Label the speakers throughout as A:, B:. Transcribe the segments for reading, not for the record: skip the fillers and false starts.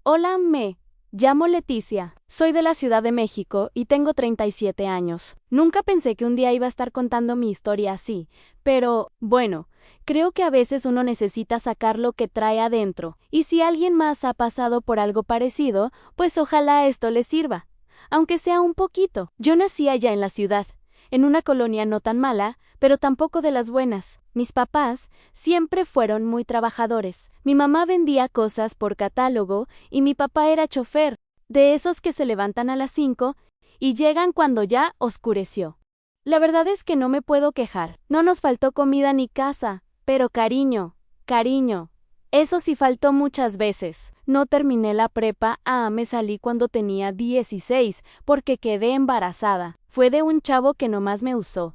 A: Hola, me llamo Leticia. Soy de la Ciudad de México y tengo 37 años. Nunca pensé que un día iba a estar contando mi historia así, pero, bueno, creo que a veces uno necesita sacar lo que trae adentro, y si alguien más ha pasado por algo parecido, pues ojalá esto le sirva. Aunque sea un poquito. Yo nací allá en la ciudad, en una colonia no tan mala, pero tampoco de las buenas. Mis papás siempre fueron muy trabajadores. Mi mamá vendía cosas por catálogo y mi papá era chofer, de esos que se levantan a las 5 y llegan cuando ya oscureció. La verdad es que no me puedo quejar. No nos faltó comida ni casa, pero cariño, cariño. Eso sí faltó muchas veces. No terminé la prepa, me salí cuando tenía 16, porque quedé embarazada. Fue de un chavo que nomás me usó.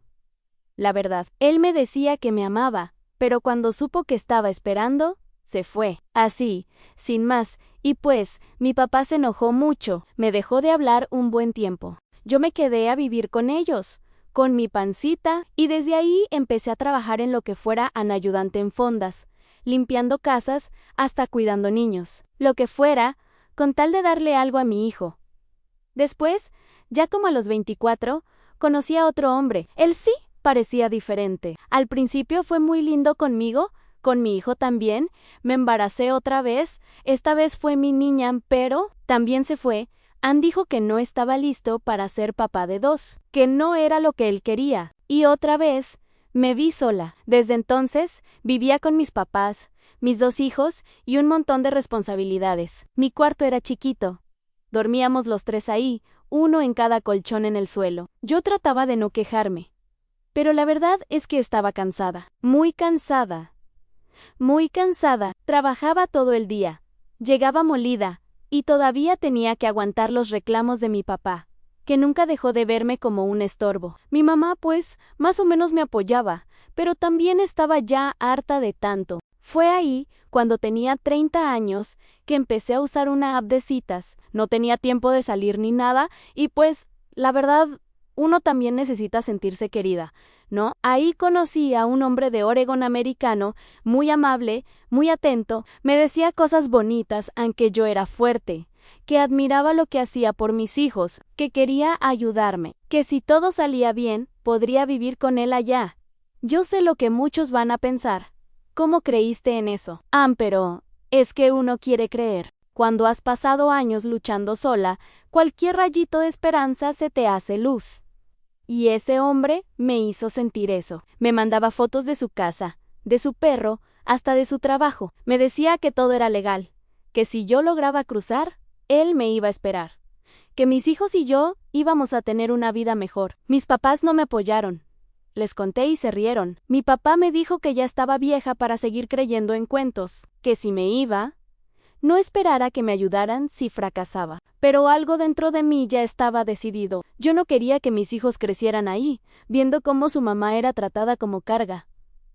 A: La verdad, él me decía que me amaba, pero cuando supo que estaba esperando, se fue. Así, sin más, y pues, mi papá se enojó mucho, me dejó de hablar un buen tiempo. Yo me quedé a vivir con ellos, con mi pancita, y desde ahí empecé a trabajar en lo que fuera ayudante en fondas, limpiando casas, hasta cuidando niños, lo que fuera, con tal de darle algo a mi hijo. Después, ya como a los 24, conocí a otro hombre. Él sí parecía diferente. Al principio fue muy lindo conmigo, con mi hijo también. Me embaracé otra vez. Esta vez fue mi niña, pero también se fue. Ann dijo que no estaba listo para ser papá de 2, que no era lo que él quería. Y otra vez me vi sola. Desde entonces vivía con mis papás, mis 2 hijos y un montón de responsabilidades. Mi cuarto era chiquito. Dormíamos los 3 ahí, uno en cada colchón en el suelo. Yo trataba de no quejarme, pero la verdad es que estaba cansada, muy cansada. Muy cansada. Trabajaba todo el día. Llegaba molida, y todavía tenía que aguantar los reclamos de mi papá, que nunca dejó de verme como un estorbo. Mi mamá, pues, más o menos me apoyaba, pero también estaba ya harta de tanto. Fue ahí, cuando tenía 30 años, que empecé a usar una app de citas. No tenía tiempo de salir ni nada, y pues, la verdad, uno también necesita sentirse querida, ¿no? Ahí conocí a un hombre de Oregon americano, muy amable, muy atento, me decía cosas bonitas, aunque yo era fuerte, que admiraba lo que hacía por mis hijos, que quería ayudarme, que si todo salía bien, podría vivir con él allá. Yo sé lo que muchos van a pensar. ¿Cómo creíste en eso? Pero es que uno quiere creer. Cuando has pasado años luchando sola, cualquier rayito de esperanza se te hace luz. Y ese hombre me hizo sentir eso. Me mandaba fotos de su casa, de su perro, hasta de su trabajo. Me decía que todo era legal, que si yo lograba cruzar, él me iba a esperar, que mis hijos y yo íbamos a tener una vida mejor. Mis papás no me apoyaron. Les conté y se rieron. Mi papá me dijo que ya estaba vieja para seguir creyendo en cuentos, que si me iba, no esperara que me ayudaran si fracasaba. Pero algo dentro de mí ya estaba decidido. Yo no quería que mis hijos crecieran ahí, viendo cómo su mamá era tratada como carga.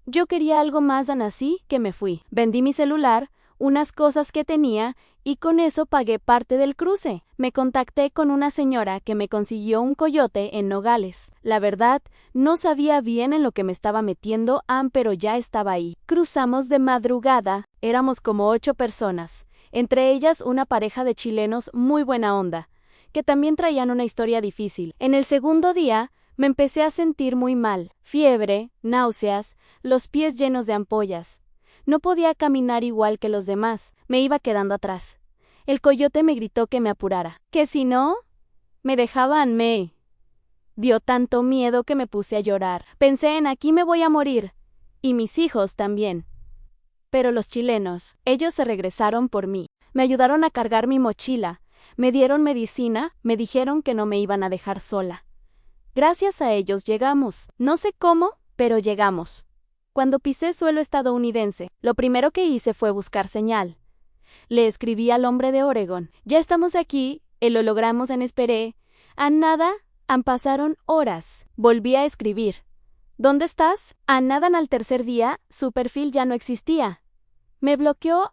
A: Yo quería algo más, así que me fui. Vendí mi celular, unas cosas que tenía, y con eso pagué parte del cruce. Me contacté con una señora que me consiguió un coyote en Nogales. La verdad, no sabía bien en lo que me estaba metiendo, pero ya estaba ahí. Cruzamos de madrugada, éramos como 8 personas. Entre ellas una pareja de chilenos muy buena onda, que también traían una historia difícil. En el segundo día, me empecé a sentir muy mal, fiebre, náuseas, los pies llenos de ampollas. No podía caminar igual que los demás, me iba quedando atrás. El coyote me gritó que me apurara, que si no, me dejaban. Me dio tanto miedo que me puse a llorar. Pensé en aquí me voy a morir, y mis hijos también. Pero los chilenos, ellos se regresaron por mí. Me ayudaron a cargar mi mochila, me dieron medicina, me dijeron que no me iban a dejar sola. Gracias a ellos llegamos. No sé cómo, pero llegamos. Cuando pisé suelo estadounidense, lo primero que hice fue buscar señal. Le escribí al hombre de Oregon. Ya estamos aquí, lo logramos en esperé. A nada, pasaron horas. Volví a escribir. ¿Dónde estás? A nada al tercer día, su perfil ya no existía. Me bloqueó,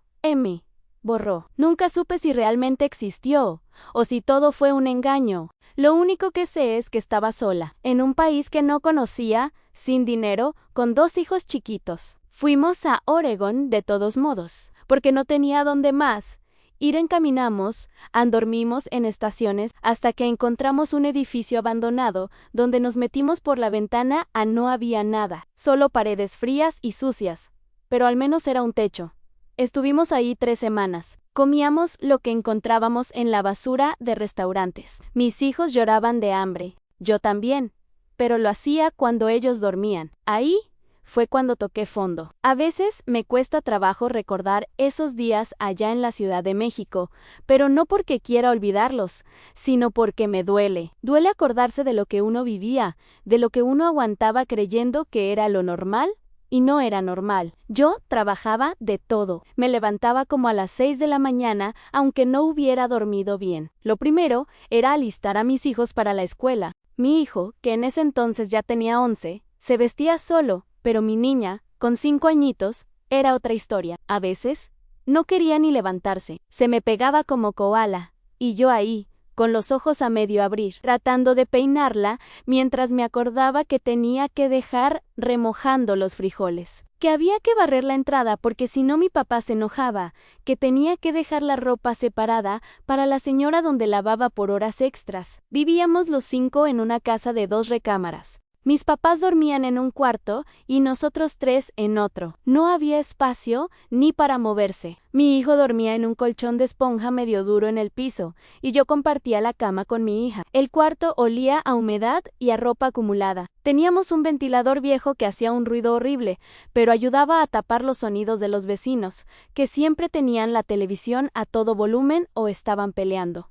A: borró. Nunca supe si realmente existió, o si todo fue un engaño. Lo único que sé es que estaba sola, en un país que no conocía, sin dinero, con 2 hijos chiquitos. Fuimos a Oregon de todos modos, porque no tenía dónde más, Ir encaminamos, andormimos en estaciones hasta que encontramos un edificio abandonado donde nos metimos por la ventana no había nada, solo paredes frías y sucias, pero al menos era un techo. Estuvimos ahí 3 semanas. Comíamos lo que encontrábamos en la basura de restaurantes. Mis hijos lloraban de hambre, yo también, pero lo hacía cuando ellos dormían. Ahí fue cuando toqué fondo. A veces me cuesta trabajo recordar esos días allá en la Ciudad de México, pero no porque quiera olvidarlos, sino porque me duele. Duele acordarse de lo que uno vivía, de lo que uno aguantaba creyendo que era lo normal y no era normal. Yo trabajaba de todo. Me levantaba como a las 6 de la mañana, aunque no hubiera dormido bien. Lo primero era alistar a mis hijos para la escuela. Mi hijo, que en ese entonces ya tenía 11, se vestía solo, pero mi niña, con 5 añitos, era otra historia. A veces, no quería ni levantarse. Se me pegaba como koala, y yo ahí, con los ojos a medio abrir, tratando de peinarla, mientras me acordaba que tenía que dejar remojando los frijoles, que había que barrer la entrada porque si no mi papá se enojaba, que tenía que dejar la ropa separada para la señora donde lavaba por horas extras. Vivíamos los 5 en una casa de 2 recámaras. Mis papás dormían en un cuarto y nosotros 3 en otro. No había espacio ni para moverse. Mi hijo dormía en un colchón de esponja medio duro en el piso, y yo compartía la cama con mi hija. El cuarto olía a humedad y a ropa acumulada. Teníamos un ventilador viejo que hacía un ruido horrible, pero ayudaba a tapar los sonidos de los vecinos, que siempre tenían la televisión a todo volumen o estaban peleando.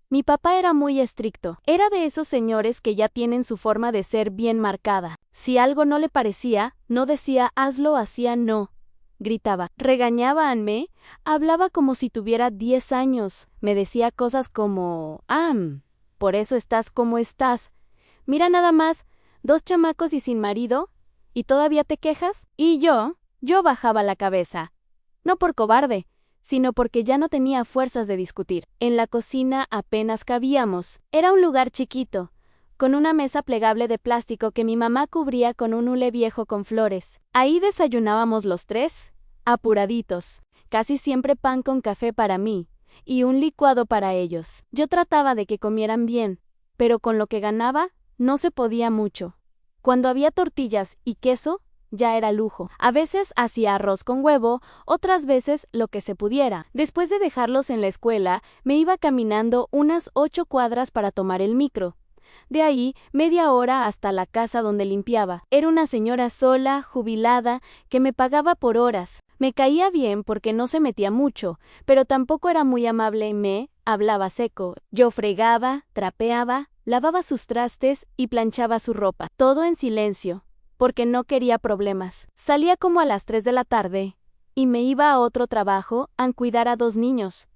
A: Mi papá era muy estricto. Era de esos señores que ya tienen su forma de ser bien marcada. Si algo no le parecía, no decía hazlo, hacía no. Gritaba, regañaba a mí, hablaba como si tuviera 10 años. Me decía cosas como, por eso estás como estás. Mira nada más, 2 chamacos y sin marido, ¿y todavía te quejas? Y yo bajaba la cabeza. No por cobarde, sino porque ya no tenía fuerzas de discutir. En la cocina apenas cabíamos. Era un lugar chiquito, con una mesa plegable de plástico que mi mamá cubría con un hule viejo con flores. Ahí desayunábamos los 3, apuraditos, casi siempre pan con café para mí, y un licuado para ellos. Yo trataba de que comieran bien, pero con lo que ganaba, no se podía mucho. Cuando había tortillas y queso, ya era lujo. A veces hacía arroz con huevo, otras veces lo que se pudiera. Después de dejarlos en la escuela, me iba caminando unas 8 cuadras para tomar el micro. De ahí, media hora hasta la casa donde limpiaba. Era una señora sola, jubilada, que me pagaba por horas. Me caía bien porque no se metía mucho, pero tampoco era muy amable y me hablaba seco. Yo fregaba, trapeaba, lavaba sus trastes y planchaba su ropa. Todo en silencio, porque no quería problemas. Salía como a las 3 de la tarde y me iba a otro trabajo a cuidar a 2 niños,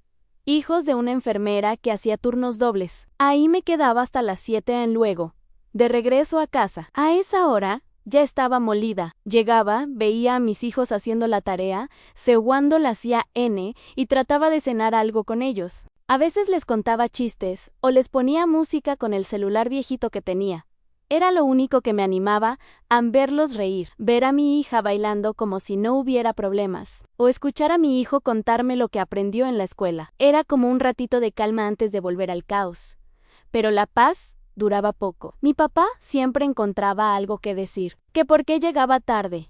A: hijos de una enfermera que hacía turnos dobles. Ahí me quedaba hasta las 7 luego, de regreso a casa. A esa hora ya estaba molida. Llegaba, veía a mis hijos haciendo la tarea, ceguando la hacía y trataba de cenar algo con ellos. A veces les contaba chistes o les ponía música con el celular viejito que tenía. Era lo único que me animaba a verlos reír, ver a mi hija bailando como si no hubiera problemas, o escuchar a mi hijo contarme lo que aprendió en la escuela. Era como un ratito de calma antes de volver al caos. Pero la paz duraba poco. Mi papá siempre encontraba algo que decir, que por qué llegaba tarde,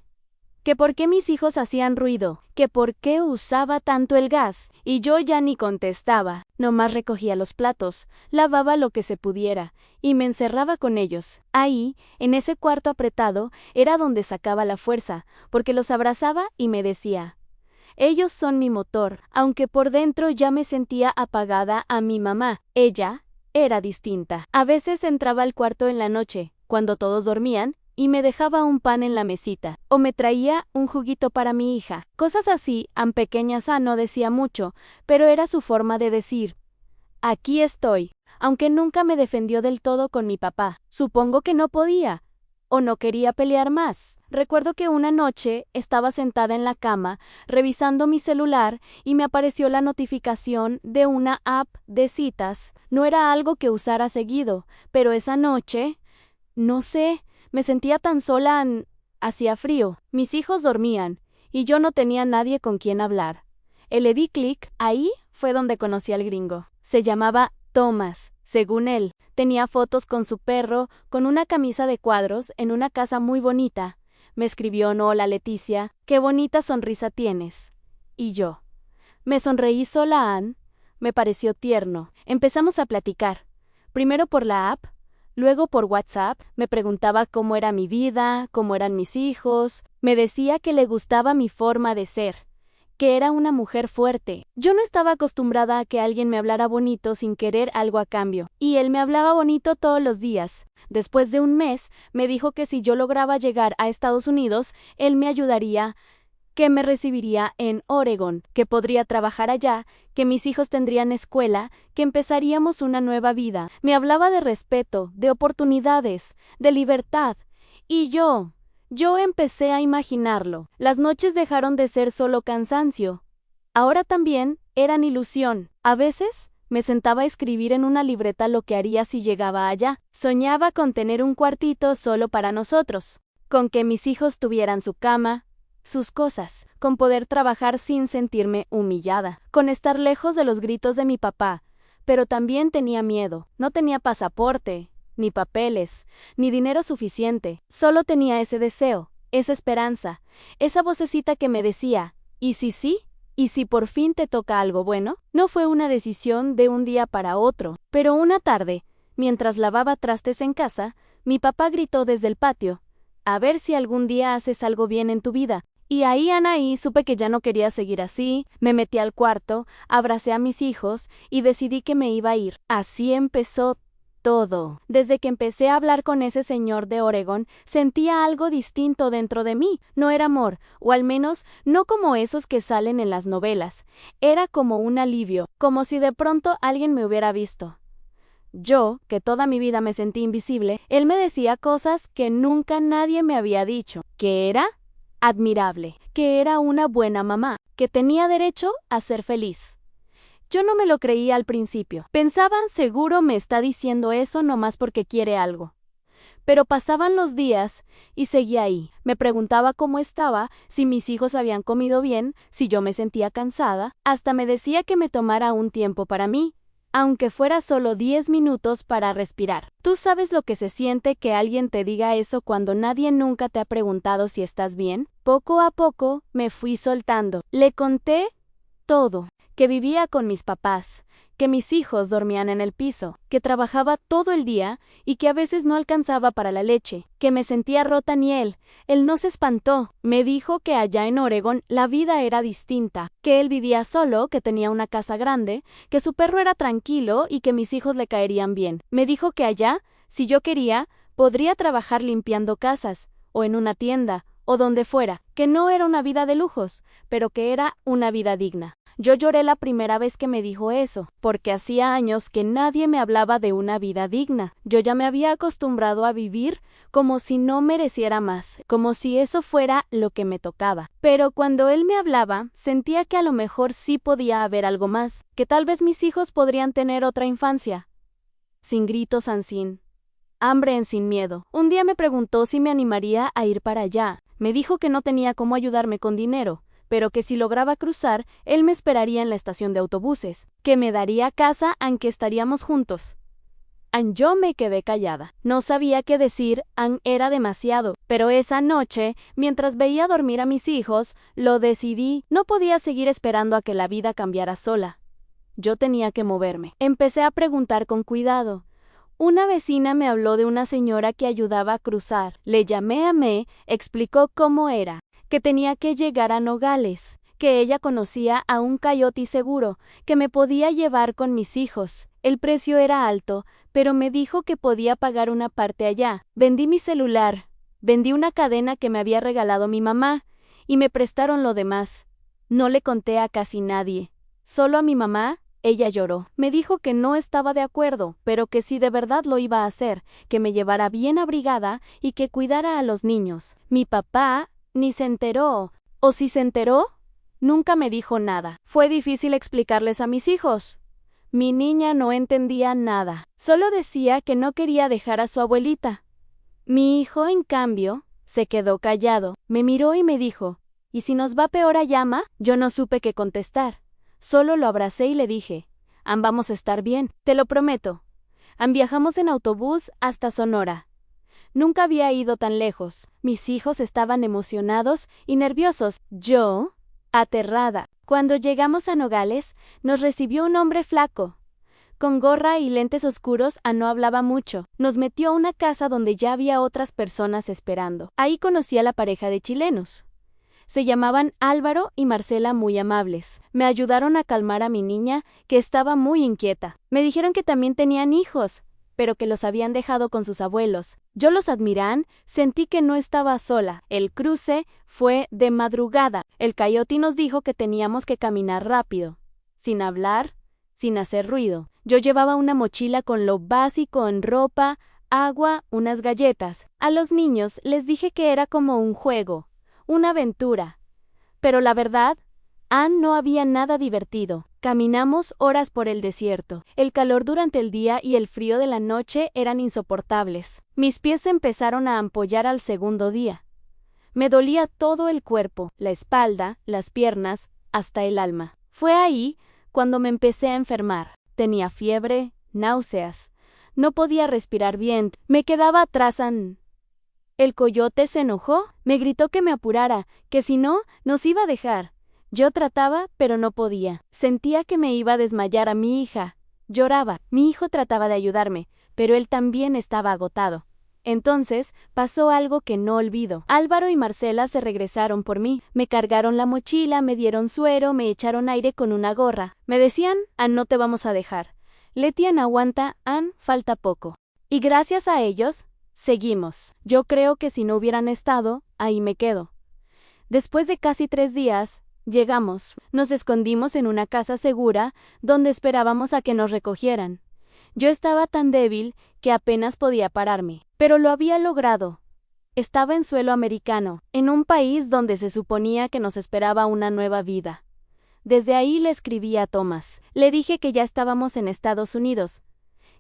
A: que por qué mis hijos hacían ruido, que por qué usaba tanto el gas, y yo ya ni contestaba, nomás recogía los platos, lavaba lo que se pudiera, y me encerraba con ellos. Ahí, en ese cuarto apretado, era donde sacaba la fuerza, porque los abrazaba y me decía, ellos son mi motor, aunque por dentro ya me sentía apagada a mi mamá. Ella era distinta. A veces entraba al cuarto en la noche, cuando todos dormían, y me dejaba un pan en la mesita, o me traía un juguito para mi hija. Cosas así, tan pequeñas no decía mucho, pero era su forma de decir, aquí estoy, aunque nunca me defendió del todo con mi papá. Supongo que no podía, o no quería pelear más. Recuerdo que una noche estaba sentada en la cama, revisando mi celular, y me apareció la notificación de una app de citas. No era algo que usara seguido, pero esa noche, no sé, me sentía tan sola, hacía frío. Mis hijos dormían, y yo no tenía nadie con quien hablar. Le di clic, ahí fue donde conocí al gringo. Se llamaba Thomas, según él. Tenía fotos con su perro, con una camisa de cuadros, en una casa muy bonita. Me escribió: "No, hola Leticia, qué bonita sonrisa tienes". Y yo me sonreí sola. Ann me pareció tierno. Empezamos a platicar, primero por la app, luego por WhatsApp. Me preguntaba cómo era mi vida, cómo eran mis hijos. Me decía que le gustaba mi forma de ser, que era una mujer fuerte. Yo no estaba acostumbrada a que alguien me hablara bonito sin querer algo a cambio, y él me hablaba bonito todos los días. Después de un mes, me dijo que si yo lograba llegar a Estados Unidos, él me ayudaría, que me recibiría en Oregon, que podría trabajar allá, que mis hijos tendrían escuela, que empezaríamos una nueva vida. Me hablaba de respeto, de oportunidades, de libertad. Y yo empecé a imaginarlo. Las noches dejaron de ser solo cansancio. Ahora también eran ilusión. A veces me sentaba a escribir en una libreta lo que haría si llegaba allá. Soñaba con tener un cuartito solo para nosotros, con que mis hijos tuvieran su cama, sus cosas, con poder trabajar sin sentirme humillada, con estar lejos de los gritos de mi papá. Pero también tenía miedo. No tenía pasaporte, ni papeles, ni dinero suficiente. Solo tenía ese deseo, esa esperanza, esa vocecita que me decía: ¿y si sí? ¿Y si por fin te toca algo bueno? No fue una decisión de un día para otro, pero una tarde, mientras lavaba trastes en casa, mi papá gritó desde el patio: "A ver si algún día haces algo bien en tu vida". Y ahí, Anaí, supe que ya no quería seguir así. Me metí al cuarto, abracé a mis hijos y decidí que me iba a ir. Así empezó todo. Desde que empecé a hablar con ese señor de Oregon, sentía algo distinto dentro de mí. No era amor, o al menos no como esos que salen en las novelas. Era como un alivio, como si de pronto alguien me hubiera visto. Yo, que toda mi vida me sentí invisible, él me decía cosas que nunca nadie me había dicho. Que era admirable, que era una buena mamá, que tenía derecho a ser feliz. Yo no me lo creía al principio. Pensaba: seguro me está diciendo eso nomás porque quiere algo. Pero pasaban los días y seguía ahí. Me preguntaba cómo estaba, si mis hijos habían comido bien, si yo me sentía cansada. Hasta me decía que me tomara un tiempo para mí, aunque fuera solo 10 minutos para respirar. ¿Tú sabes lo que se siente que alguien te diga eso cuando nadie nunca te ha preguntado si estás bien? Poco a poco me fui soltando. Le conté todo, que vivía con mis papás, que mis hijos dormían en el piso, que trabajaba todo el día y que a veces no alcanzaba para la leche, que me sentía rota. Ni él no se espantó. Me dijo que allá en Oregon la vida era distinta, que él vivía solo, que tenía una casa grande, que su perro era tranquilo y que mis hijos le caerían bien. Me dijo que allá, si yo quería, podría trabajar limpiando casas, o en una tienda, o donde fuera, que no era una vida de lujos, pero que era una vida digna. Yo lloré la primera vez que me dijo eso, porque hacía años que nadie me hablaba de una vida digna. Yo ya me había acostumbrado a vivir como si no mereciera más, como si eso fuera lo que me tocaba. Pero cuando él me hablaba, sentía que a lo mejor sí podía haber algo más, que tal vez mis hijos podrían tener otra infancia, sin gritos, sin hambre, sin miedo. Un día me preguntó si me animaría a ir para allá. Me dijo que no tenía cómo ayudarme con dinero, pero que si lograba cruzar, él me esperaría en la estación de autobuses, que me daría casa, aunque estaríamos juntos. Yo me quedé callada. No sabía qué decir. Era demasiado. Pero esa noche, mientras veía dormir a mis hijos, lo decidí. No podía seguir esperando a que la vida cambiara sola. Yo tenía que moverme. Empecé a preguntar con cuidado. Una vecina me habló de una señora que ayudaba a cruzar. Le llamé, explicó cómo era, que tenía que llegar a Nogales, que ella conocía a un coyote seguro, que me podía llevar con mis hijos. El precio era alto, pero me dijo que podía pagar una parte allá. Vendí mi celular, vendí una cadena que me había regalado mi mamá, y me prestaron lo demás. No le conté a casi nadie, solo a mi mamá. Ella lloró. Me dijo que no estaba de acuerdo, pero que si de verdad lo iba a hacer, que me llevara bien abrigada y que cuidara a los niños. Mi papá ni se enteró, o si se enteró, nunca me dijo nada. Fue difícil explicarles a mis hijos. Mi niña no entendía nada. Solo decía que no quería dejar a su abuelita. Mi hijo, en cambio, se quedó callado. Me miró y me dijo: ¿y si nos va peor allá, ma? Yo no supe qué contestar. Solo lo abracé y le dije, vamos a estar bien, te lo prometo. Viajamos en autobús hasta Sonora. Nunca había ido tan lejos. Mis hijos estaban emocionados y nerviosos. Yo, aterrada. Cuando llegamos a Nogales, nos recibió un hombre flaco. Con gorra y lentes oscuros, no hablaba mucho. Nos metió a una casa donde ya había otras personas esperando. Ahí conocí a la pareja de chilenos. Se llamaban Álvaro y Marcela, muy amables. Me ayudaron a calmar a mi niña, que estaba muy inquieta. Me dijeron que también tenían hijos, pero que los habían dejado con sus abuelos. Yo los admirán, sentí que no estaba sola. El cruce fue de madrugada. El coyote nos dijo que teníamos que caminar rápido, sin hablar, sin hacer ruido. Yo llevaba una mochila con lo básico en ropa, agua, unas galletas. A los niños les dije que era como un juego, una aventura. Pero la verdad, no había nada divertido. Caminamos horas por el desierto. El calor durante el día y el frío de la noche eran insoportables. Mis pies empezaron a ampollar al segundo día. Me dolía todo el cuerpo, la espalda, las piernas, hasta el alma. Fue ahí cuando me empecé a enfermar. Tenía fiebre, náuseas. No podía respirar bien. Me quedaba atrás. El coyote se enojó, me gritó que me apurara, que si no, nos iba a dejar. Yo trataba, pero no podía. Sentía que me iba a desmayar a mi hija. Lloraba. Mi hijo trataba de ayudarme, pero él también estaba agotado. Entonces, pasó algo que no olvido. Álvaro y Marcela se regresaron por mí. Me cargaron la mochila, me dieron suero, me echaron aire con una gorra. Me decían, no te vamos a dejar. Leti, aguanta, falta poco. Y gracias a ellos, seguimos. Yo creo que si no hubieran estado, ahí me quedo. Después de casi 3 días, llegamos. Nos escondimos en una casa segura, donde esperábamos a que nos recogieran. Yo estaba tan débil que apenas podía pararme. Pero lo había logrado. Estaba en suelo americano, en un país donde se suponía que nos esperaba una nueva vida. Desde ahí le escribí a Tomás. Le dije que ya estábamos en Estados Unidos,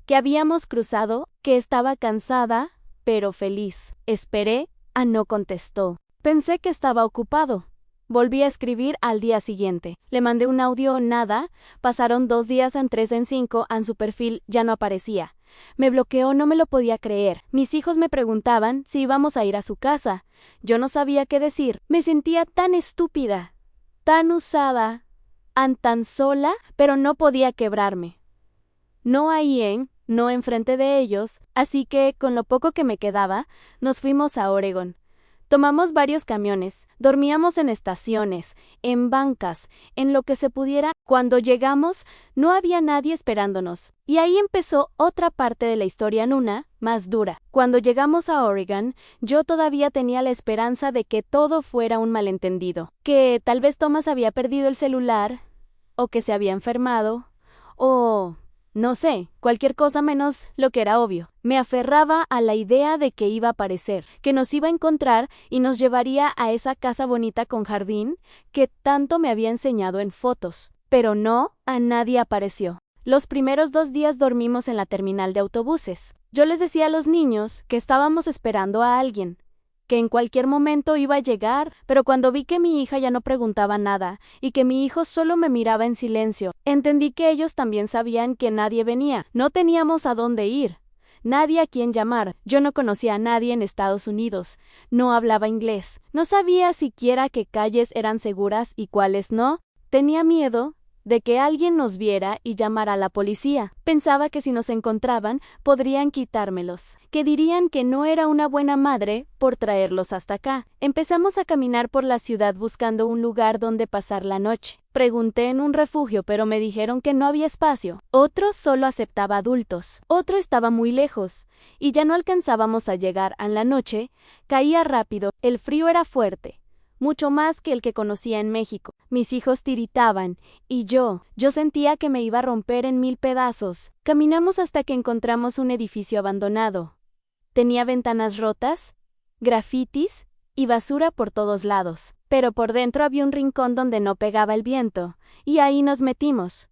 A: que habíamos cruzado, que estaba cansada, pero feliz. Esperé, no contestó. Pensé que estaba ocupado. Volví a escribir al día siguiente. Le mandé un audio, nada. Pasaron 2 días, 3 en 5, su perfil ya no aparecía. Me bloqueó, no me lo podía creer. Mis hijos me preguntaban si íbamos a ir a su casa. Yo no sabía qué decir. Me sentía tan estúpida, tan usada, tan sola, pero no podía quebrarme. No ahí no enfrente de ellos, así que, con lo poco que me quedaba, nos fuimos a Oregón. Tomamos varios camiones, dormíamos en estaciones, en bancas, en lo que se pudiera. Cuando llegamos, no había nadie esperándonos. Y ahí empezó otra parte de la historia, más dura. Cuando llegamos a Oregón, yo todavía tenía la esperanza de que todo fuera un malentendido. Que tal vez Thomas había perdido el celular, o que se había enfermado, o no sé, cualquier cosa menos lo que era obvio. Me aferraba a la idea de que iba a aparecer, que nos iba a encontrar y nos llevaría a esa casa bonita con jardín que tanto me había enseñado en fotos. Pero no, nadie apareció. Los primeros 2 días dormimos en la terminal de autobuses. Yo les decía a los niños que estábamos esperando a alguien, que en cualquier momento iba a llegar, pero cuando vi que mi hija ya no preguntaba nada y que mi hijo solo me miraba en silencio, entendí que ellos también sabían que nadie venía. No teníamos a dónde ir, nadie a quien llamar. Yo no conocía a nadie en Estados Unidos, no hablaba inglés, no sabía siquiera qué calles eran seguras y cuáles no. Tenía miedo de que alguien nos viera y llamara a la policía. Pensaba que si nos encontraban, podrían quitármelos, que dirían que no era una buena madre por traerlos hasta acá. Empezamos a caminar por la ciudad buscando un lugar donde pasar la noche. Pregunté en un refugio, pero me dijeron que no había espacio. Otro solo aceptaba adultos. Otro estaba muy lejos, y ya no alcanzábamos a llegar. En la noche, caía rápido, el frío era fuerte, mucho más que el que conocía en México. Mis hijos tiritaban, y yo sentía que me iba a romper en 1000 pedazos. Caminamos hasta que encontramos un edificio abandonado. Tenía ventanas rotas, grafitis y basura por todos lados, pero por dentro había un rincón donde no pegaba el viento, y ahí nos metimos.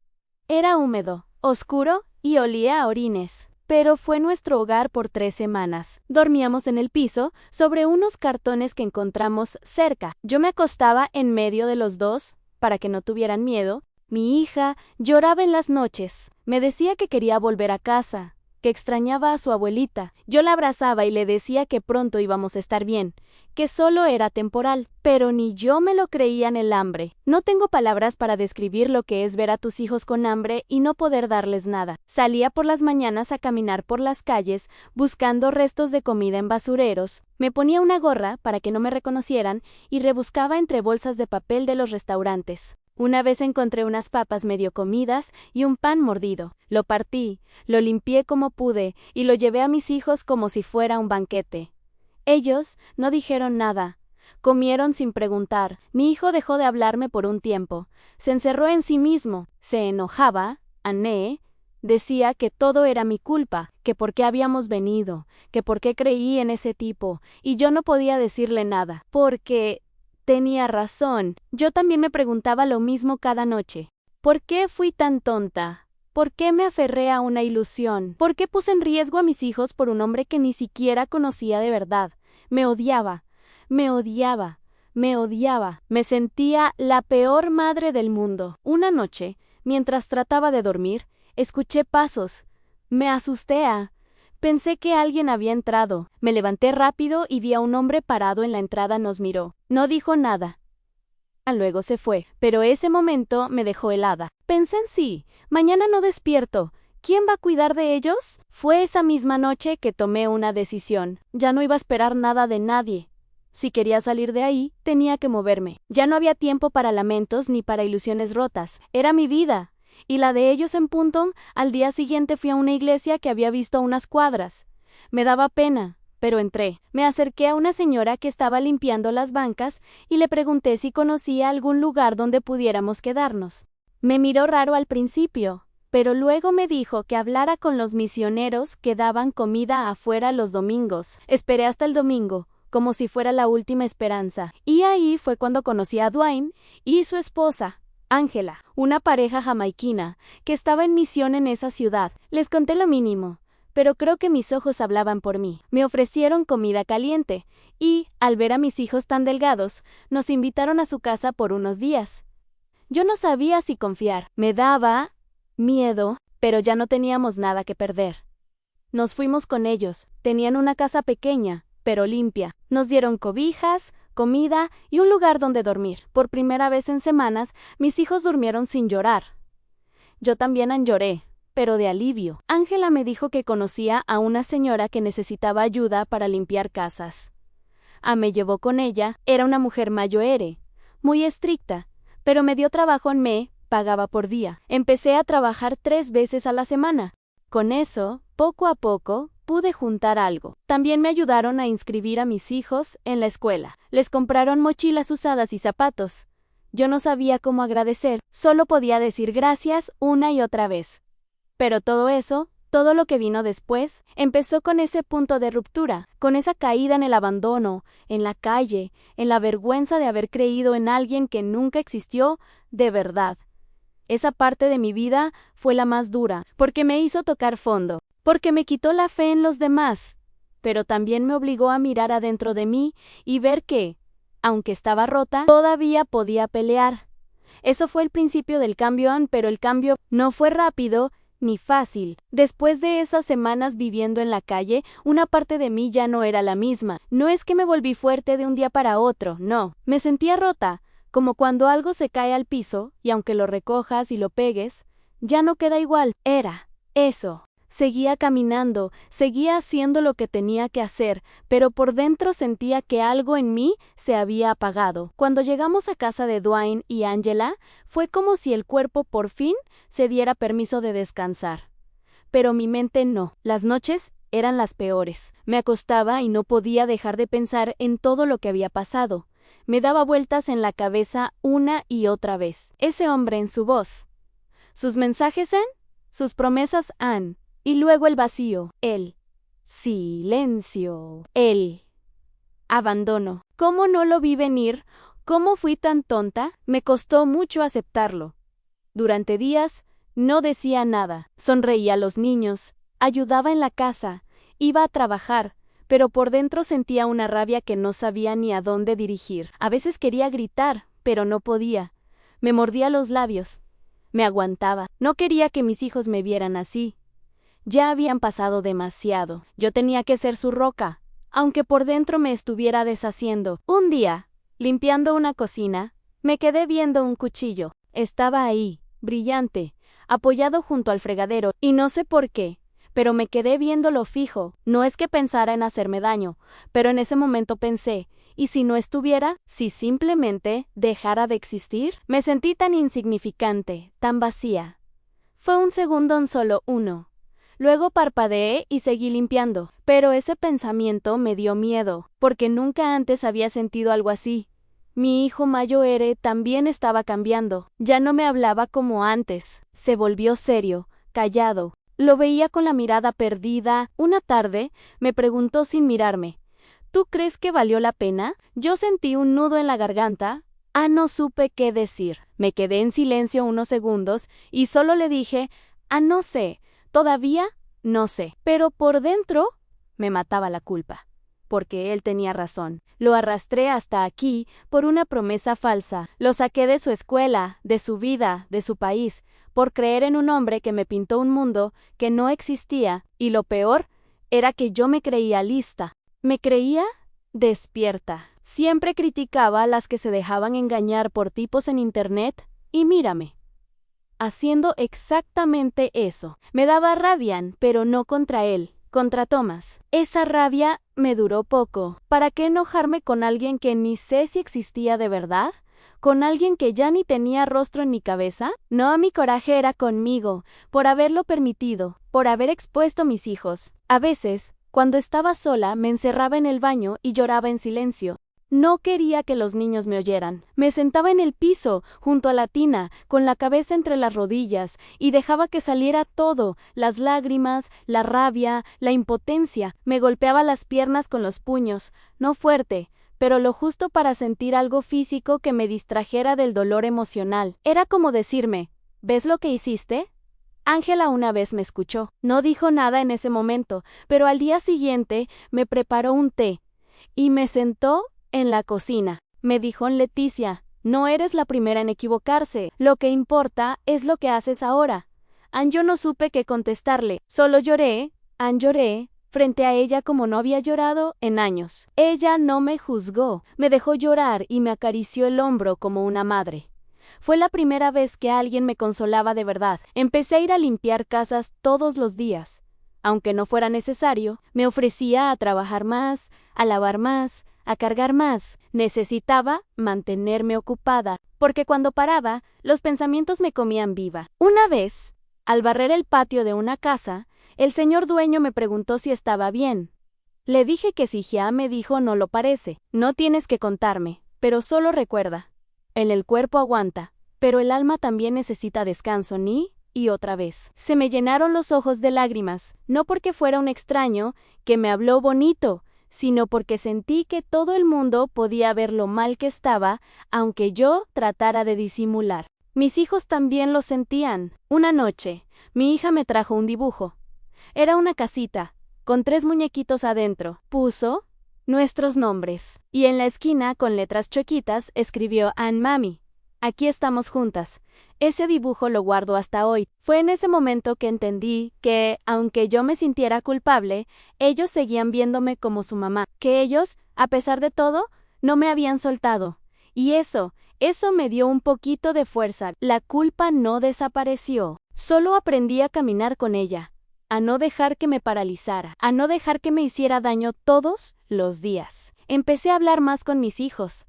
A: Era húmedo, oscuro y olía a orines. Pero fue nuestro hogar por 3 semanas. Dormíamos en el piso, sobre unos cartones que encontramos cerca. Yo me acostaba en medio de los dos, para que no tuvieran miedo, Mi hija lloraba en las noches. Me decía que quería volver a casa, que extrañaba a su abuelita. Yo la abrazaba y le decía que pronto íbamos a estar bien, que solo era temporal, pero ni yo me lo creía en el hambre. No tengo palabras para describir lo que es ver a tus hijos con hambre y no poder darles nada. Salía por las mañanas a caminar por las calles, buscando restos de comida en basureros. Me ponía una gorra para que no me reconocieran y rebuscaba entre bolsas de papel de los restaurantes. Una vez encontré unas papas medio comidas y un pan mordido. Lo partí, lo limpié como pude y lo llevé a mis hijos como si fuera un banquete. Ellos no dijeron nada. Comieron sin preguntar. Mi hijo dejó de hablarme por un tiempo. Se encerró en sí mismo. Se enojaba, decía que todo era mi culpa, que por qué habíamos venido, que por qué creí en ese tipo, y yo no podía decirle nada, porque tenía razón. Yo también me preguntaba lo mismo cada noche. ¿Por qué fui tan tonta? ¿Por qué me aferré a una ilusión? ¿Por qué puse en riesgo a mis hijos por un hombre que ni siquiera conocía de verdad? Me odiaba, me odiaba, me odiaba. Me sentía la peor madre del mundo. Una noche, mientras trataba de dormir, escuché pasos. Me asusté. Pensé que alguien había entrado. Me levanté rápido y vi a un hombre parado en la entrada. Nos miró. No dijo nada. Luego se fue, pero ese momento me dejó helada. Pensé en sí, mañana no despierto. ¿Quién va a cuidar de ellos? Fue esa misma noche que tomé una decisión. Ya no iba a esperar nada de nadie. Si quería salir de ahí, tenía que moverme. Ya no había tiempo para lamentos ni para ilusiones rotas. Era mi vida. Y la de ellos en punto. Al día siguiente fui a una iglesia que había visto a unas cuadras. Me daba pena, pero entré. Me acerqué a una señora que estaba limpiando las bancas y le pregunté si conocía algún lugar donde pudiéramos quedarnos. Me miró raro al principio, pero luego me dijo que hablara con los misioneros que daban comida afuera los domingos. Esperé hasta el domingo, como si fuera la última esperanza. Y ahí fue cuando conocí a Dwayne y su esposa, Ángela, una pareja jamaiquina que estaba en misión en esa ciudad. Les conté lo mínimo, pero creo que mis ojos hablaban por mí. Me ofrecieron comida caliente y, al ver a mis hijos tan delgados, nos invitaron a su casa por unos días. Yo no sabía si confiar. Me daba miedo, pero ya no teníamos nada que perder. Nos fuimos con ellos. Tenían una casa pequeña, pero limpia. Nos dieron cobijas, comida y un lugar donde dormir. Por primera vez en semanas, mis hijos durmieron sin llorar. Yo también lloré, pero de alivio. Ángela me dijo que conocía a una señora que necesitaba ayuda para limpiar casas. Me llevó con ella. Era una mujer mayor, muy estricta, pero me dio trabajo pagaba por día. Empecé a trabajar 3 veces a la semana. Con eso, poco a poco, pude juntar algo. También me ayudaron a inscribir a mis hijos en la escuela. Les compraron mochilas usadas y zapatos. Yo no sabía cómo agradecer, solo podía decir gracias una y otra vez. Pero todo eso, todo lo que vino después, empezó con ese punto de ruptura, con esa caída en el abandono, en la calle, en la vergüenza de haber creído en alguien que nunca existió de verdad. Esa parte de mi vida fue la más dura, porque me hizo tocar fondo, porque me quitó la fe en los demás, pero también me obligó a mirar adentro de mí y ver que, aunque estaba rota, todavía podía pelear. Eso fue el principio del cambio, pero el cambio no fue rápido ni fácil. Después de esas semanas viviendo en la calle, una parte de mí ya no era la misma. No es que me volví fuerte de un día para otro, no. Me sentía rota, como cuando algo se cae al piso, y aunque lo recojas y lo pegues, ya no queda igual. Era eso. Seguía caminando, seguía haciendo lo que tenía que hacer, pero por dentro sentía que algo en mí se había apagado. Cuando llegamos a casa de Dwayne y Ángela, fue como si el cuerpo por fin se diera permiso de descansar. Pero mi mente no. Las noches eran las peores. Me acostaba y no podía dejar de pensar en todo lo que había pasado. Me daba vueltas en la cabeza una y otra vez. Ese hombre en su voz. Sus mensajes sus promesas y luego el vacío, el silencio, el abandono. ¿Cómo no lo vi venir? ¿Cómo fui tan tonta? Me costó mucho aceptarlo. Durante días no decía nada. Sonreía a los niños, ayudaba en la casa, iba a trabajar, pero por dentro sentía una rabia que no sabía ni a dónde dirigir. A veces quería gritar, pero no podía. Me mordía los labios. Me aguantaba. No quería que mis hijos me vieran así. Ya habían pasado demasiado. Yo tenía que ser su roca, aunque por dentro me estuviera deshaciendo. Un día, limpiando una cocina, me quedé viendo un cuchillo. Estaba ahí, brillante, apoyado junto al fregadero, y no sé por qué, pero me quedé viéndolo fijo. No es que pensara en hacerme daño, pero en ese momento pensé, ¿y si no estuviera? ¿Si simplemente dejara de existir? Me sentí tan insignificante, tan vacía. Fue un segundo, solo uno. Luego parpadeé y seguí limpiando, pero ese pensamiento me dio miedo, porque nunca antes había sentido algo así. Mi hijo Mayoere también estaba cambiando. Ya no me hablaba como antes. Se volvió serio, callado. Lo veía con la mirada perdida. Una tarde me preguntó sin mirarme, ¿tú crees que valió la pena? Yo sentí un nudo en la garganta. No supe qué decir. Me quedé en silencio unos segundos y solo le dije, no sé, todavía no sé. Pero por dentro me mataba la culpa, porque él tenía razón. Lo arrastré hasta aquí por una promesa falsa. Lo saqué de su escuela, de su vida, de su país, por creer en un hombre que me pintó un mundo que no existía, y lo peor era que yo me creía lista. Me creía despierta. Siempre criticaba a las que se dejaban engañar por tipos en internet, y mírame, haciendo exactamente eso. Me daba rabia, pero no contra él, contra Thomas. Esa rabia me duró poco. ¿Para qué enojarme con alguien que ni sé si existía de verdad? ¿Con alguien que ya ni tenía rostro en mi cabeza? No, mi coraje era conmigo, por haberlo permitido, por haber expuesto mis hijos. A veces, cuando estaba sola, me encerraba en el baño y lloraba en silencio. No quería que los niños me oyeran. Me sentaba en el piso, junto a la tina, con la cabeza entre las rodillas, y dejaba que saliera todo, las lágrimas, la rabia, la impotencia. Me golpeaba las piernas con los puños, no fuerte, pero lo justo para sentir algo físico que me distrajera del dolor emocional. Era como decirme, ¿ves lo que hiciste? Ángela una vez me escuchó. No dijo nada en ese momento, pero al día siguiente me preparó un té y me sentó en la cocina. Me dijo Leticia, no eres la primera en equivocarse, lo que importa es lo que haces ahora. Yo no supe qué contestarle, solo lloré, lloré, frente a ella como no había llorado en años. Ella no me juzgó, me dejó llorar y me acarició el hombro como una madre. Fue la primera vez que alguien me consolaba de verdad. Empecé a ir a limpiar casas todos los días. Aunque no fuera necesario, me ofrecía a trabajar más, a lavar más, a cargar más. Necesitaba mantenerme ocupada, porque cuando paraba, los pensamientos me comían viva. Una vez, al barrer el patio de una casa, el señor dueño me preguntó si estaba bien. Le dije que si ya me dijo no lo parece. No tienes que contarme, pero solo recuerda. El cuerpo aguanta, pero el alma también necesita descanso, ¿ni? Y otra vez. Se me llenaron los ojos de lágrimas, no porque fuera un extraño que me habló bonito, sino porque sentí que todo el mundo podía ver lo mal que estaba, aunque yo tratara de disimular. Mis hijos también lo sentían. Una noche, mi hija me trajo un dibujo. Era una casita, con 3 muñequitos adentro. Puso nuestros nombres, y en la esquina, con letras chuequitas, escribió Mami. Aquí estamos juntas. Ese dibujo lo guardo hasta hoy. Fue en ese momento que entendí que, aunque yo me sintiera culpable, ellos seguían viéndome como su mamá, que ellos, a pesar de todo, no me habían soltado. Y eso me dio un poquito de fuerza. La culpa no desapareció. Solo aprendí a caminar con ella, a no dejar que me paralizara, a no dejar que me hiciera daño todos los días. Empecé a hablar más con mis hijos,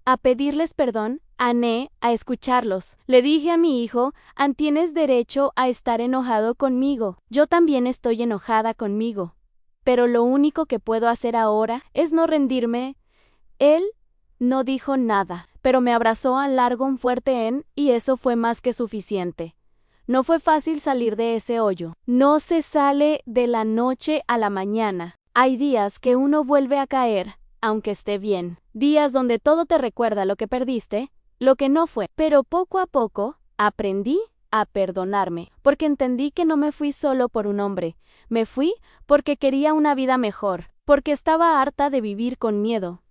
A: a pedirles perdón, a escucharlos. Le dije a mi hijo, tienes derecho a estar enojado conmigo. Yo también estoy enojada conmigo. Pero lo único que puedo hacer ahora es no rendirme. Él no dijo nada, pero me abrazó largo fuerte y eso fue más que suficiente. No fue fácil salir de ese hoyo. No se sale de la noche a la mañana. Hay días que uno vuelve a caer, aunque esté bien. Días donde todo te recuerda lo que perdiste, lo que no fue. Pero poco a poco, aprendí a perdonarme, porque entendí que no me fui solo por un hombre. Me fui porque quería una vida mejor, porque estaba harta de vivir con miedo,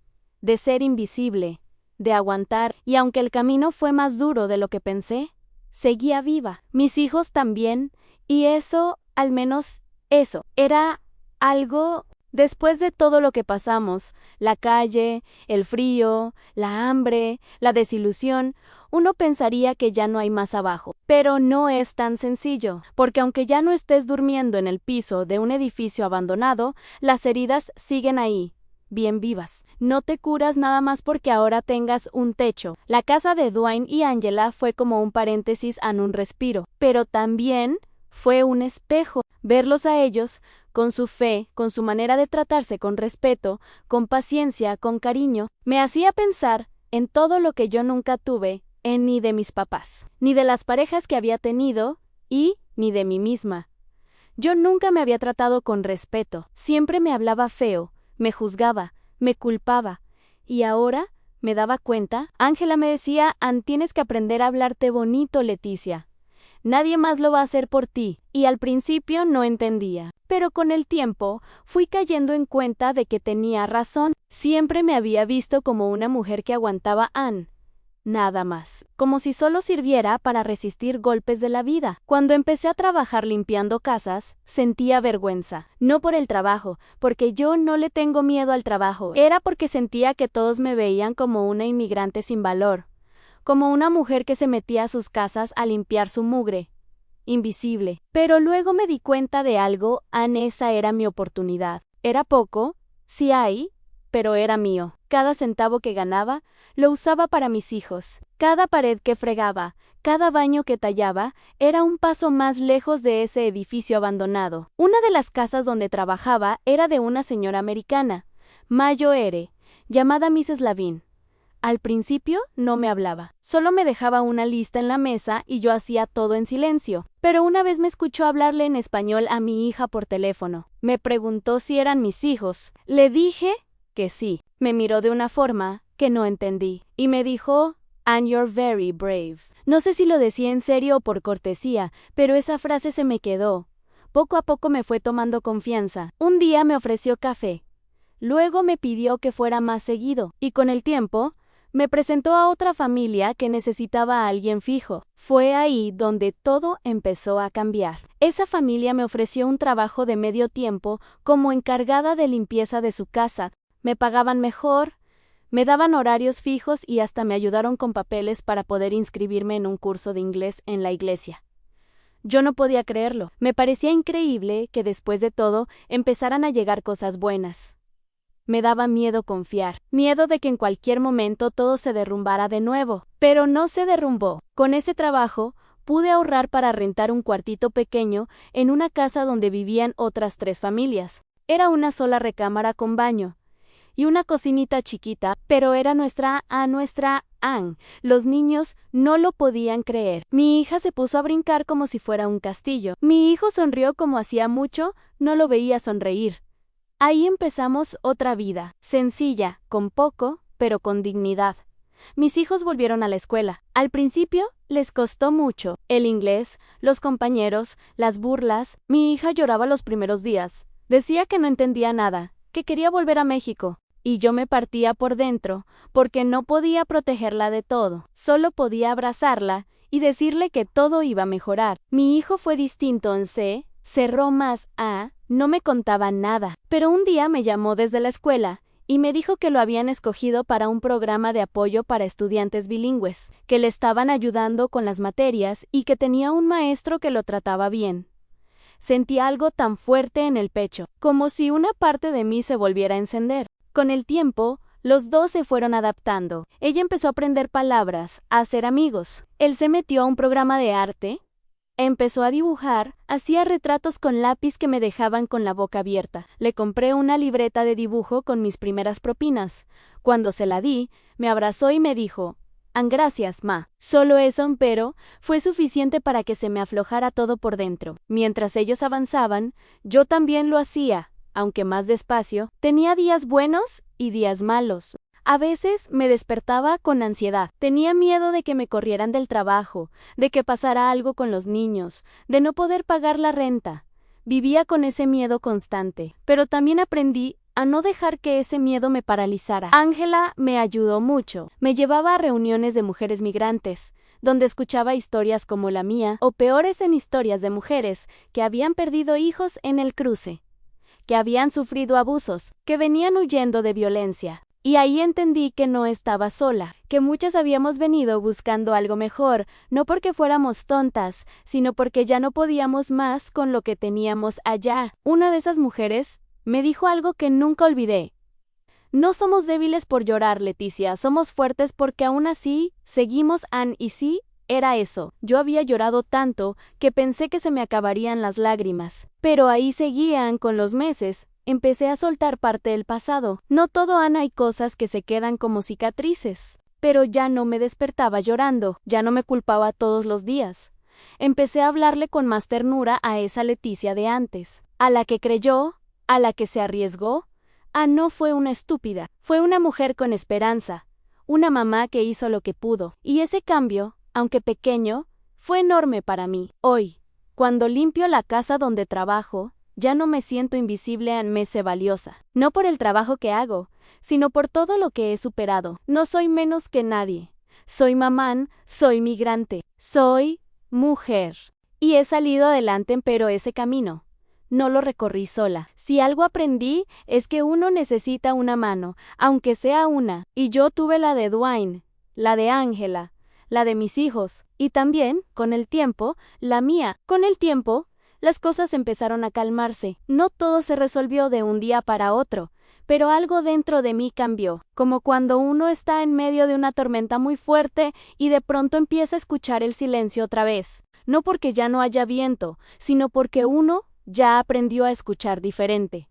A: de ser invisible, de aguantar, y aunque el camino fue más duro de lo que pensé, seguía viva. Mis hijos también, y eso, al menos eso, era algo. Después de todo lo que pasamos, la calle, el frío, la hambre, la desilusión, uno pensaría que ya no hay más abajo. Pero no es tan sencillo, porque aunque ya no estés durmiendo en el piso de un edificio abandonado, las heridas siguen ahí, bien vivas. No te curas nada más porque ahora tengas un techo. La casa de Dwayne y Angela fue como un paréntesis en un respiro, pero también fue un espejo. Verlos a ellos, con su fe, con su manera de tratarse con respeto, con paciencia, con cariño, me hacía pensar en todo lo que yo nunca tuve, ni de mis papás, ni de las parejas que había tenido, y ni de mí misma. Yo nunca me había tratado con respeto, siempre me hablaba feo, me juzgaba, me culpaba, y ahora me daba cuenta. Ángela me decía, tienes que aprender a hablarte bonito, Leticia. Nadie más lo va a hacer por ti, y al principio no entendía. Pero con el tiempo, fui cayendo en cuenta de que tenía razón. Siempre me había visto como una mujer que aguantaba nada más, como si solo sirviera para resistir golpes de la vida. Cuando empecé a trabajar limpiando casas, sentía vergüenza. No por el trabajo, porque yo no le tengo miedo al trabajo. Era porque sentía que todos me veían como una inmigrante sin valor, como una mujer que se metía a sus casas a limpiar su mugre, invisible. Pero luego me di cuenta de algo, esa era mi oportunidad. Era poco, sí hay, pero era mío. Cada centavo que ganaba, lo usaba para mis hijos. Cada pared que fregaba, cada baño que tallaba, era un paso más lejos de ese edificio abandonado. Una de las casas donde trabajaba era de una señora americana, Mayo R., llamada Mrs. Lavin. Al principio no me hablaba, solo me dejaba una lista en la mesa y yo hacía todo en silencio. Pero una vez me escuchó hablarle en español a mi hija por teléfono. Me preguntó si eran mis hijos. Le dije que sí. Me miró de una forma que no entendí y me dijo, "And you're very brave". No sé si lo decía en serio o por cortesía, pero esa frase se me quedó. Poco a poco me fue tomando confianza. Un día me ofreció café. Luego me pidió que fuera más seguido, y con el tiempo me presentó a otra familia que necesitaba a alguien fijo. Fue ahí donde todo empezó a cambiar. Esa familia me ofreció un trabajo de medio tiempo como encargada de limpieza de su casa. Me pagaban mejor, me daban horarios fijos y hasta me ayudaron con papeles para poder inscribirme en un curso de inglés en la iglesia. Yo no podía creerlo. Me parecía increíble que después de todo empezaran a llegar cosas buenas. Me daba miedo confiar, miedo de que en cualquier momento todo se derrumbara de nuevo. Pero no se derrumbó. Con ese trabajo pude ahorrar para rentar un cuartito pequeño en una casa donde vivían otras 3 familias. Era una sola recámara con baño y una cocinita chiquita, pero era nuestra. Los niños no lo podían creer. Mi hija se puso a brincar como si fuera un castillo. Mi hijo sonrió como hacía mucho no lo veía sonreír. Ahí empezamos otra vida, sencilla, con poco, pero con dignidad. Mis hijos volvieron a la escuela. Al principio les costó mucho. El inglés, los compañeros, las burlas. Mi hija lloraba los primeros días. Decía que no entendía nada, que quería volver a México. Y yo me partía por dentro, porque no podía protegerla de todo. Solo podía abrazarla y decirle que todo iba a mejorar. Mi hijo fue distinto en cerró más no me contaba nada. Pero un día me llamó desde la escuela y me dijo que lo habían escogido para un programa de apoyo para estudiantes bilingües, que le estaban ayudando con las materias y que tenía un maestro que lo trataba bien. Sentí algo tan fuerte en el pecho, como si una parte de mí se volviera a encender. Con el tiempo, los dos se fueron adaptando. Ella empezó a aprender palabras, a hacer amigos. Él se metió a un programa de arte, empezó a dibujar, hacía retratos con lápiz que me dejaban con la boca abierta. Le compré una libreta de dibujo con mis primeras propinas. Cuando se la di, me abrazó y me dijo, "Gracias, ma". Solo eso, pero fue suficiente para que se me aflojara todo por dentro. Mientras ellos avanzaban, yo también lo hacía, aunque más despacio. Tenía días buenos y días malos. A veces me despertaba con ansiedad. Tenía miedo de que me corrieran del trabajo, de que pasara algo con los niños, de no poder pagar la renta. Vivía con ese miedo constante, pero también aprendí a no dejar que ese miedo me paralizara. Ángela me ayudó mucho. Me llevaba a reuniones de mujeres migrantes, donde escuchaba historias como la mía, o peores en historias de mujeres que habían perdido hijos en el cruce, que habían sufrido abusos, que venían huyendo de violencia. Y ahí entendí que no estaba sola, que muchas habíamos venido buscando algo mejor, no porque fuéramos tontas, sino porque ya no podíamos más con lo que teníamos allá. Una de esas mujeres me dijo algo que nunca olvidé. No somos débiles por llorar, Leticia, somos fuertes porque aún así seguimos y sí, era eso. Yo había llorado tanto que pensé que se me acabarían las lágrimas. Pero ahí seguían con los meses. Empecé a soltar parte del pasado. No todo, Ana, hay cosas que se quedan como cicatrices. Pero ya no me despertaba llorando, ya no me culpaba todos los días. Empecé a hablarle con más ternura a esa Leticia de antes, a la que creyó, a la que se arriesgó. No fue una estúpida, fue una mujer con esperanza, una mamá que hizo lo que pudo. Y ese cambio, aunque pequeño, fue enorme para mí. Hoy, cuando limpio la casa donde trabajo, ya no me siento invisible, me sé valiosa. No por el trabajo que hago, sino por todo lo que he superado. No soy menos que nadie. Soy mamá, soy migrante, soy mujer. Y he salido adelante, pero ese camino no lo recorrí sola. Si algo aprendí es que uno necesita una mano, aunque sea una. Y yo tuve la de Dwayne, la de Ángela, la de mis hijos. Y también, con el tiempo, la mía. Con el tiempo, las cosas empezaron a calmarse. No todo se resolvió de un día para otro, pero algo dentro de mí cambió, como cuando uno está en medio de una tormenta muy fuerte y de pronto empieza a escuchar el silencio otra vez. No porque ya no haya viento, sino porque uno ya aprendió a escuchar diferente.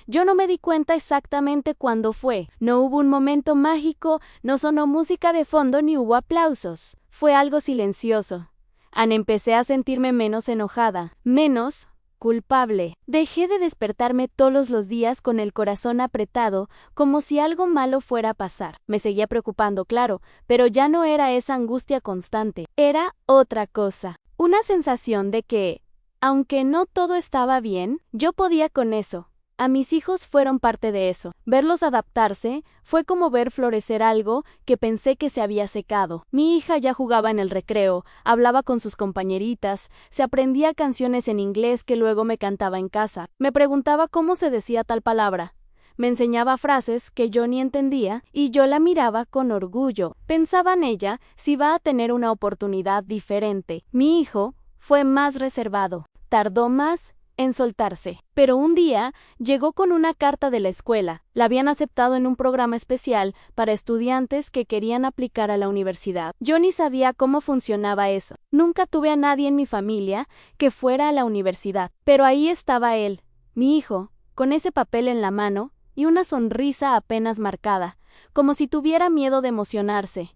A: Yo no me di cuenta exactamente cuándo fue. No hubo un momento mágico, no sonó música de fondo ni hubo aplausos. Fue algo silencioso. Empecé a sentirme menos enojada, menos culpable. Dejé de despertarme todos los días con el corazón apretado, como si algo malo fuera a pasar. Me seguía preocupando, claro, pero ya no era esa angustia constante. Era otra cosa. Una sensación de que, aunque no todo estaba bien, yo podía con eso. A mis hijos fueron parte de eso. Verlos adaptarse fue como ver florecer algo que pensé que se había secado. Mi hija ya jugaba en el recreo, hablaba con sus compañeritas, se aprendía canciones en inglés que luego me cantaba en casa. Me preguntaba cómo se decía tal palabra. Me enseñaba frases que yo ni entendía y yo la miraba con orgullo. Pensaba en ella si va a tener una oportunidad diferente. Mi hijo fue más reservado. Tardó más en soltarse. Pero un día llegó con una carta de la escuela. La habían aceptado en un programa especial para estudiantes que querían aplicar a la universidad. Yo ni sabía cómo funcionaba eso. Nunca tuve a nadie en mi familia que fuera a la universidad. Pero ahí estaba él, mi hijo, con ese papel en la mano y una sonrisa apenas marcada, como si tuviera miedo de emocionarse.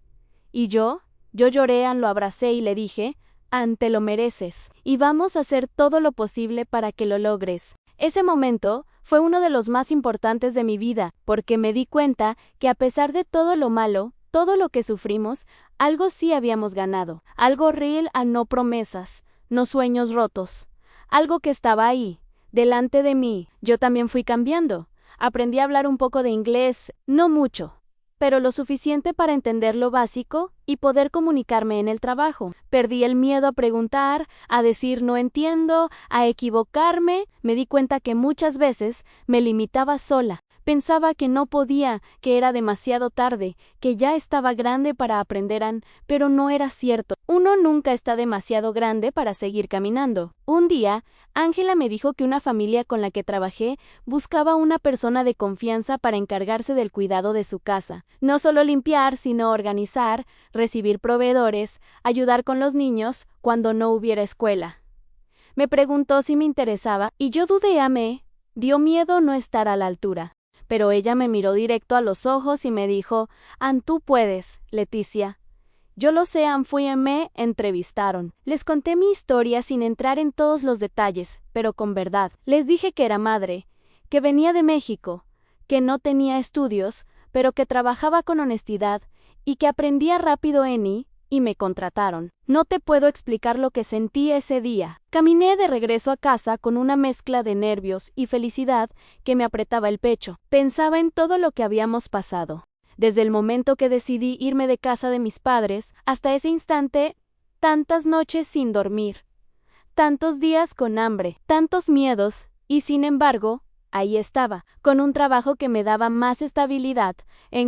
A: Y yo lloré, lo abracé y le dije: te lo mereces, y vamos a hacer todo lo posible para que lo logres. Ese momento fue uno de los más importantes de mi vida, porque me di cuenta que a pesar de todo lo malo, todo lo que sufrimos, algo sí habíamos ganado, algo real, no promesas, no sueños rotos, algo que estaba ahí, delante de mí. Yo también fui cambiando. Aprendí a hablar un poco de inglés, no mucho, pero lo suficiente para entender lo básico y poder comunicarme en el trabajo. Perdí el miedo a preguntar, a decir no entiendo, a equivocarme. Me di cuenta que muchas veces me limitaba sola. Pensaba que no podía, que era demasiado tarde, que ya estaba grande para aprender, pero no era cierto. Uno nunca está demasiado grande para seguir caminando. Un día, Ángela me dijo que una familia con la que trabajé buscaba una persona de confianza para encargarse del cuidado de su casa. No solo limpiar, sino organizar, recibir proveedores, ayudar con los niños cuando no hubiera escuela. Me preguntó si me interesaba y yo dudé. Me dio miedo no estar a la altura. Pero ella me miró directo a los ojos y me dijo: tú puedes, Leticia. Yo lo sé, me entrevistaron. Les conté mi historia sin entrar en todos los detalles, pero con verdad. Les dije que era madre, que venía de México, que no tenía estudios, pero que trabajaba con honestidad y que aprendía rápido y me contrataron. No te puedo explicar lo que sentí ese día. Caminé de regreso a casa con una mezcla de nervios y felicidad que me apretaba el pecho. Pensaba en todo lo que habíamos pasado. Desde el momento que decidí irme de casa de mis padres, hasta ese instante, tantas noches sin dormir, tantos días con hambre, tantos miedos, y sin embargo, ahí estaba, con un trabajo que me daba más estabilidad,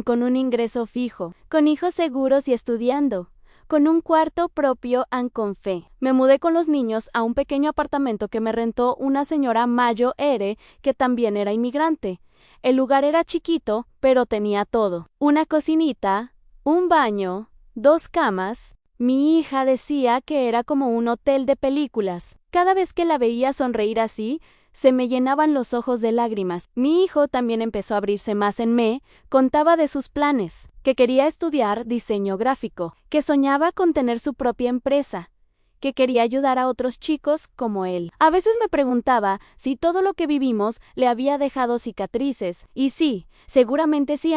A: con un ingreso fijo, con hijos seguros y estudiando, con un cuarto propio con fe. Me mudé con los niños a un pequeño apartamento que me rentó una señora Mayo Ere, que también era inmigrante. El lugar era chiquito, pero tenía todo. Una cocinita, un baño, 2 camas. Mi hija decía que era como un hotel de películas. Cada vez que la veía sonreír así, se me llenaban los ojos de lágrimas. Mi hijo también empezó a abrirse más en mí, contaba de sus planes, que quería estudiar diseño gráfico, que soñaba con tener su propia empresa, que quería ayudar a otros chicos como él. A veces me preguntaba si todo lo que vivimos le había dejado cicatrices, y sí, seguramente sí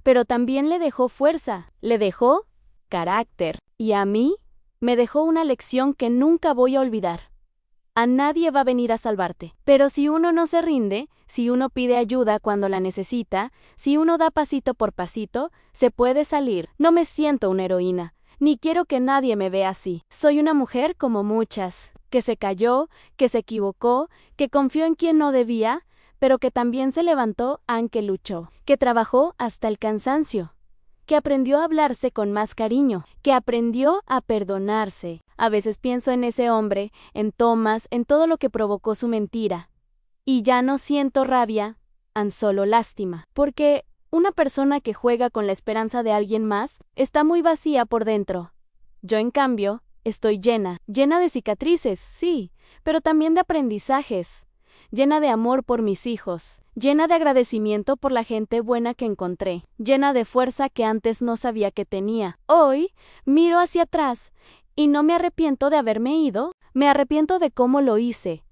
A: pero también le dejó fuerza, le dejó carácter, y a mí me dejó una lección que nunca voy a olvidar. A nadie va a venir a salvarte, pero si uno no se rinde, si uno pide ayuda cuando la necesita, si uno da pasito por pasito, se puede salir. No me siento una heroína, ni quiero que nadie me vea así. Soy una mujer como muchas, que se cayó, que se equivocó, que confió en quien no debía, pero que también se levantó aunque luchó, que trabajó hasta el cansancio, que aprendió a hablarse con más cariño, que aprendió a perdonarse. A veces pienso en ese hombre, en Thomas, en todo lo que provocó su mentira. Y ya no siento rabia, solo lástima, porque una persona que juega con la esperanza de alguien más está muy vacía por dentro. Yo, en cambio, estoy llena de cicatrices, sí, pero también de aprendizajes, llena de amor por mis hijos, llena de agradecimiento por la gente buena que encontré, llena de fuerza que antes no sabía que tenía. Hoy miro hacia atrás y no me arrepiento de haberme ido, me arrepiento de cómo lo hice,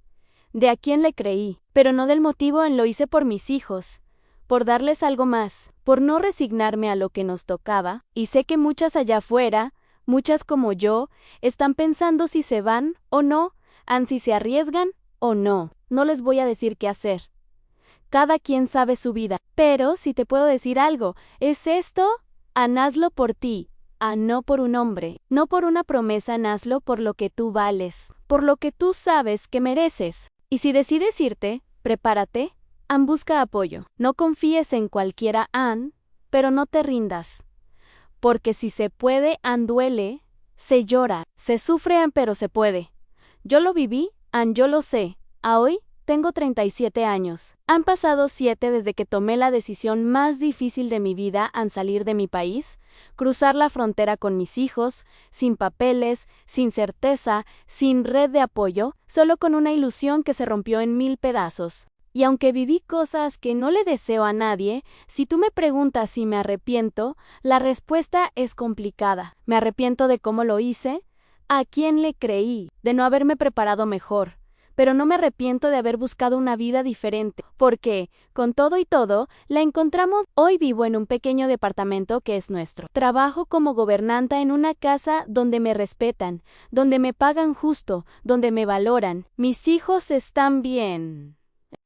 A: de a quién le creí, pero no del motivo lo hice por mis hijos, por darles algo más, por no resignarme a lo que nos tocaba, y sé que muchas allá afuera, muchas como yo, están pensando si se van o no, si se arriesgan o no. No les voy a decir qué hacer. Cada quien sabe su vida, pero si te puedo decir algo, ¿es esto? Hazlo por ti, no por un hombre, no por una promesa, hazlo por lo que tú vales, por lo que tú sabes que mereces. Y si decides irte, prepárate, busca apoyo. No confíes en cualquiera, pero no te rindas. Porque si se puede, duele, se llora, se sufre, pero se puede. Yo lo viví, yo lo sé. Hoy tengo 37 años. Han pasado 7 desde que tomé la decisión más difícil de mi vida salir de mi país, cruzar la frontera con mis hijos, sin papeles, sin certeza, sin red de apoyo, solo con una ilusión que se rompió en 1000 pedazos. Y aunque viví cosas que no le deseo a nadie, si tú me preguntas si me arrepiento, la respuesta es complicada. Me arrepiento de cómo lo hice, a quién le creí, de no haberme preparado mejor. Pero no me arrepiento de haber buscado una vida diferente, porque, con todo y todo, la encontramos. Hoy vivo en un pequeño departamento que es nuestro. Trabajo como gobernanta en una casa donde me respetan, donde me pagan justo, donde me valoran. Mis hijos están bien.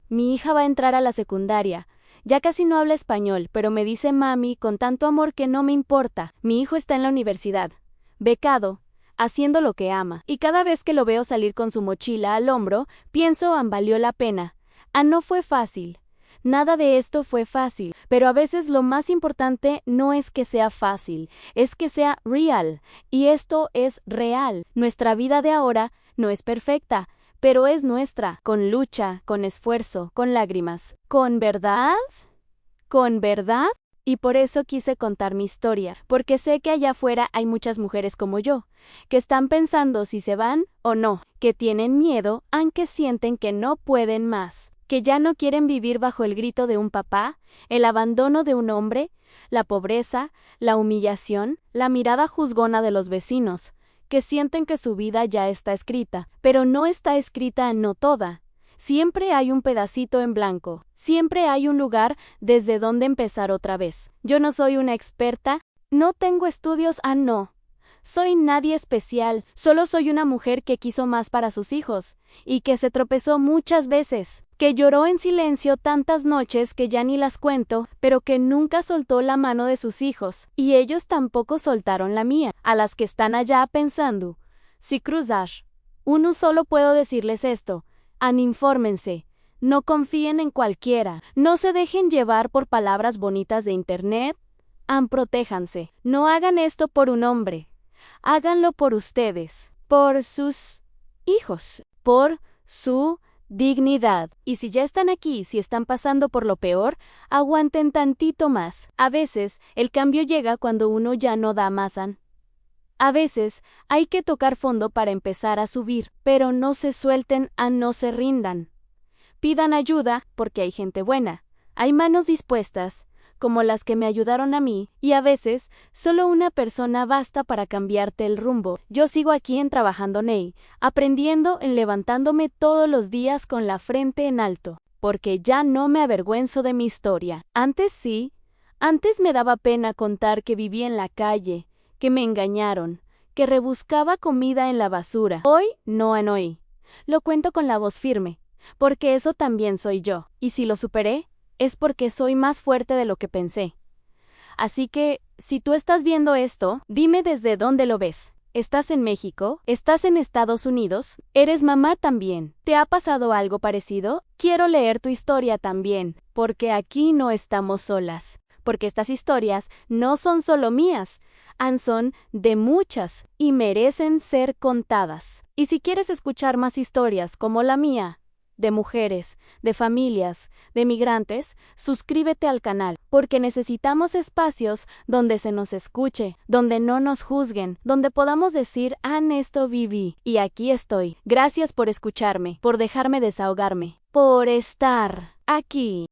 A: Mi hija va a entrar a la secundaria. Ya casi no habla español, pero me dice mami con tanto amor que no me importa. Mi hijo está en la universidad, becado, haciendo lo que ama. Y cada vez que lo veo salir con su mochila al hombro, pienso, valió la pena. No fue fácil. Nada de esto fue fácil, pero a veces lo más importante no es que sea fácil, es que sea real. Y esto es real. Nuestra vida de ahora no es perfecta, pero es nuestra, con lucha, con esfuerzo, con lágrimas. ¿Con verdad? ¿Con verdad? Y por eso quise contar mi historia, porque sé que allá afuera hay muchas mujeres como yo, que están pensando si se van o no, que tienen miedo, aunque sienten que no pueden más, que ya no quieren vivir bajo el grito de un papá, el abandono de un hombre, la pobreza, la humillación, la mirada juzgona de los vecinos, que sienten que su vida ya está escrita, pero no está escrita, no toda. Siempre hay un pedacito en blanco, siempre hay un lugar desde donde empezar otra vez. Yo no soy una experta, no tengo estudios, no. soy nadie especial, solo soy una mujer que quiso más para sus hijos, y que se tropezó muchas veces, que lloró en silencio tantas noches que ya ni las cuento, pero que nunca soltó la mano de sus hijos, y ellos tampoco soltaron la mía. A las que están allá pensando, si cruzar, uno solo puedo decirles esto, infórmense. No confíen en cualquiera, no se dejen llevar por palabras bonitas de internet, protéjanse. No hagan esto por un hombre, háganlo por ustedes, por sus hijos, por su dignidad. Y si ya están aquí, si están pasando por lo peor, aguanten tantito más. A veces, el cambio llega cuando uno ya no da más. A veces, hay que tocar fondo para empezar a subir, pero no se suelten, no se rindan. Pidan ayuda, porque hay gente buena, hay manos dispuestas, como las que me ayudaron a mí, y a veces, solo una persona basta para cambiarte el rumbo. Yo sigo aquí en Trabajando Ney, aprendiendo, levantándome todos los días con la frente en alto, porque ya no me avergüenzo de mi historia. Antes sí, antes me daba pena contar que viví en la calle, que me engañaron, que rebuscaba comida en la basura. Hoy, no. Lo cuento con la voz firme, porque eso también soy yo, y si lo superé, es porque soy más fuerte de lo que pensé. Así que, si tú estás viendo esto, dime desde dónde lo ves. ¿Estás en México? ¿Estás en Estados Unidos? ¿Eres mamá también? ¿Te ha pasado algo parecido? Quiero leer tu historia también, porque aquí no estamos solas. Porque estas historias no son solo mías, son de muchas y merecen ser contadas. Y si quieres escuchar más historias como la mía, de mujeres, de familias, de migrantes, suscríbete al canal, porque necesitamos espacios donde se nos escuche, donde no nos juzguen, donde podamos decir, esto viví, y aquí estoy. Gracias por escucharme, por dejarme desahogarme, por estar aquí.